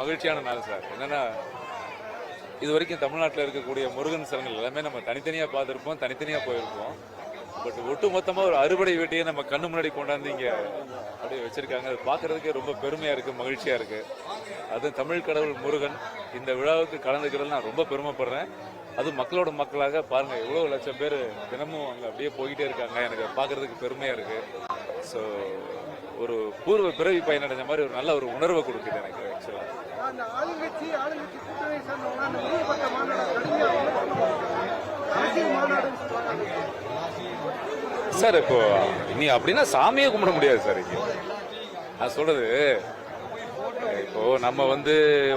மகிழ்ச்சியான நாள் சார். என்னன்னா இது வரைக்கும் தமிழ்நாட்டில் இருக்கக்கூடிய முருகன் சரங்கள் எல்லாமே நம்ம தனித்தனியாக பார்த்துருப்போம், தனித்தனியாக போயிருப்போம். பட் ஒட்டு மொத்தமாக ஒரு அறுபடை வீட்டையே நம்ம கண்ணு முன்னாடி கொண்டாந்து இங்கே அப்படியே வச்சிருக்காங்க. அது பார்க்கறதுக்கே ரொம்ப பெருமையாக இருக்குது, மகிழ்ச்சியாக இருக்குது. அதுவும் தமிழ் கடவுள் முருகன் இந்த விழாவுக்கு கலந்துக்கிறதுல நான் ரொம்ப பெருமைப்படுறேன். அதுவும் மக்களோட மக்களாக பாருங்கள், எவ்வளோ லட்சம் பேர் தினமும் அங்கே அப்படியே போய்கிட்டே இருக்காங்க. எனக்கு பார்க்கறதுக்கு பெருமையாக இருக்குது. ஸோ ஒரு பூர்வ பிறவி பயனடைஞ்ச மாதிரி ஒரு நல்ல ஒரு உணர்வை கொடுக்குது எனக்கு ஆக்சுவலாக. சார் இப்போ நீ அப்படின்னா சாமியே கும்பிட முடியாது சார். இங்கே நான் சொல்றது, இப்போ நம்ம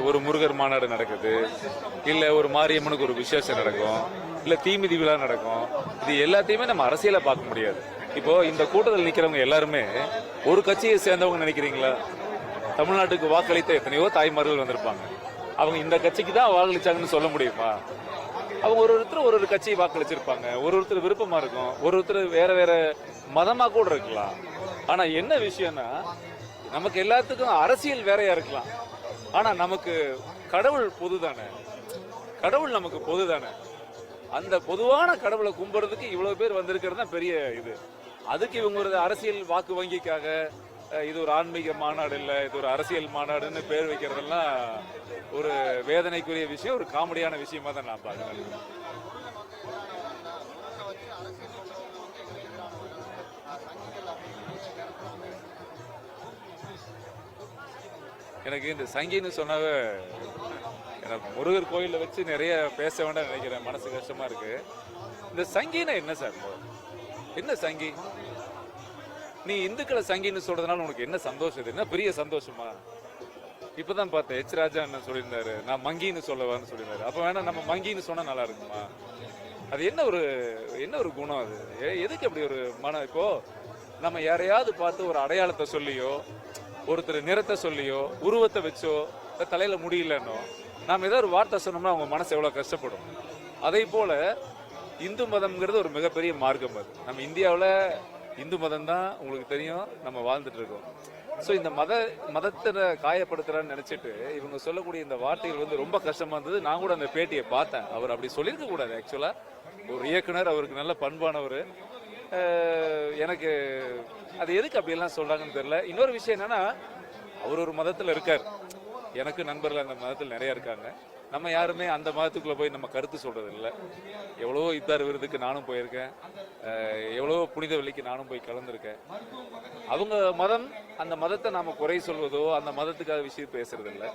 ஒரு முருகர் மாநாடு நடக்குது, இல்ல ஒரு மாரியம்மனுக்கு ஒரு விசேஷம் நடக்கும், இல்ல தீமிதி விழா நடக்கும். இது எல்லாத்தையுமே நம்ம அரசியலை பார்க்க முடியாது. இப்போ இந்த கூட்டத்தில் நிக்கிறவங்க எல்லாருமே ஒரு கட்சியை சேர்ந்தவங்க நினைக்கிறீங்களா? தமிழ்நாட்டுக்கு வாக்களித்த எத்தனையோ தாய்மார்கள் வந்திருப்பாங்க. அவங்க இந்த கட்சிக்கு தான் வாக்களிச்சாங்கன்னு சொல்ல முடியுமா? அவங்க ஒருத்தர் ஒரு கட்சியை வாக்களிச்சிருப்பாங்க. ஒருத்தர் விருப்பமா இருக்கும், ஒருத்தர் வேற வேற மதமா கூட இருக்கலாம். ஆனா என்ன விஷயம்னா, நமக்கு எல்லாத்துக்கும் அரசியல் வேறையா இருக்கலாம், ஆனா நமக்கு கடவுள் பொதுதானே. கடவுள் நமக்கு பொதுதானே. அந்த பொதுவான கடவுளை கும்பிடுறதுக்கு இவ்வளவு பேர் வந்திருக்கிறது தான் பெரிய இது. அதுக்கு இவங்க ஒரு அரசியல் வாக்கு வங்கிக்காக இது ஒரு ஆன்மீக மாநாடு இல்லை, இது ஒரு அரசியல் மாநாடுன்னு பேர் வைக்கிறதெல்லாம் ஒரு வேதனைக்குரிய விஷயம், ஒரு காமெடியான விஷயமா தான் நான் பார்க்கிறேன். எனக்கு இந்த சங்கின்னு சொன்னாவே எனக்கு முருகர் கோயிலில் வச்சு நிறைய பேச வேண்டாம் நினைக்கிறேன். மனசு கஷ்டமா இருக்கு. இந்த சங்கினா என்ன சார்? என்ன சங்கி? நீ இந்துக்களை சங்கின்னு சொல்றதுனால உனக்கு என்ன சந்தோஷம்? இது என்ன பெரிய சந்தோஷமா? இப்பதான் பார்த்தேன், எச் ராஜா என்ன சொல்லியிருந்தாரு, நான் மங்கின்னு சொல்லவான்னு சொல்லியிருந்தாரு. அப்ப வேணா நம்ம மங்கின்னு சொன்னா நல்லா இருக்குமா? அது என்ன ஒரு குணம்? அது எதுக்கு அப்படி ஒரு மனம்? இப்போ நம்ம யாரையாவது பார்த்து ஒரு அடையாளத்தை சொல்லியோ, ஒருத்தர் நிறத்தை சொல்லியோ, உருவத்தை வச்சோ, தலையில முடியலன்னோ நாம் ஏதாவது ஒரு வார்த்தை சொன்னோம்னா அவங்க மனசு எவ்வளவு கஷ்டப்படும். அதே போல இந்து மதம்ங்கிறது ஒரு மிகப்பெரிய மார்க்கம். அது நம்ம இந்தியாவில் இந்து மதம் தான் உங்களுக்கு தெரியும், நம்ம வாழ்ந்துட்டு இருக்கோம். ஸோ இந்த மதத்தை காயப்படுத்துறான்னு நினைச்சிட்டு இவங்க சொல்லக்கூடிய இந்த வார்த்தைகள் ரொம்ப கஷ்டமா இருந்தது. நான் கூட அந்த பேட்டியை பார்த்தேன். அவர் அப்படி சொல்லியிருக்க கூடாது. ஆக்சுவலா ஒரு இயக்குனர், அவருக்கு நல்ல பண்பானவர். எனக்கு அது எதுக்கு அப்படியெல்லாம் சொல்றாங்கன்னு தெரியல. இன்னொரு விஷயம் என்னன்னா, அவர் ஒரு மதத்தில் இருக்கார், எனக்கு நண்பர்கள் அந்த மதத்தில் நிறைய இருக்காங்க. நம்ம யாருமே அந்த மதத்துக்குள்ள போய் நம்ம கருத்து சொல்றது இல்லை. எவ்வளவோ இத்தார் விருதுக்கு நானும் போயிருக்கேன், எவ்வளவோ புனித வெள்ளிக்கு நானும் போய் கலந்துருக்கேன். அவங்க மதம், அந்த மதத்தை நாம குறை சொல்வதோ அந்த மதத்துக்காக விஷயம் பேசுறது இல்லை.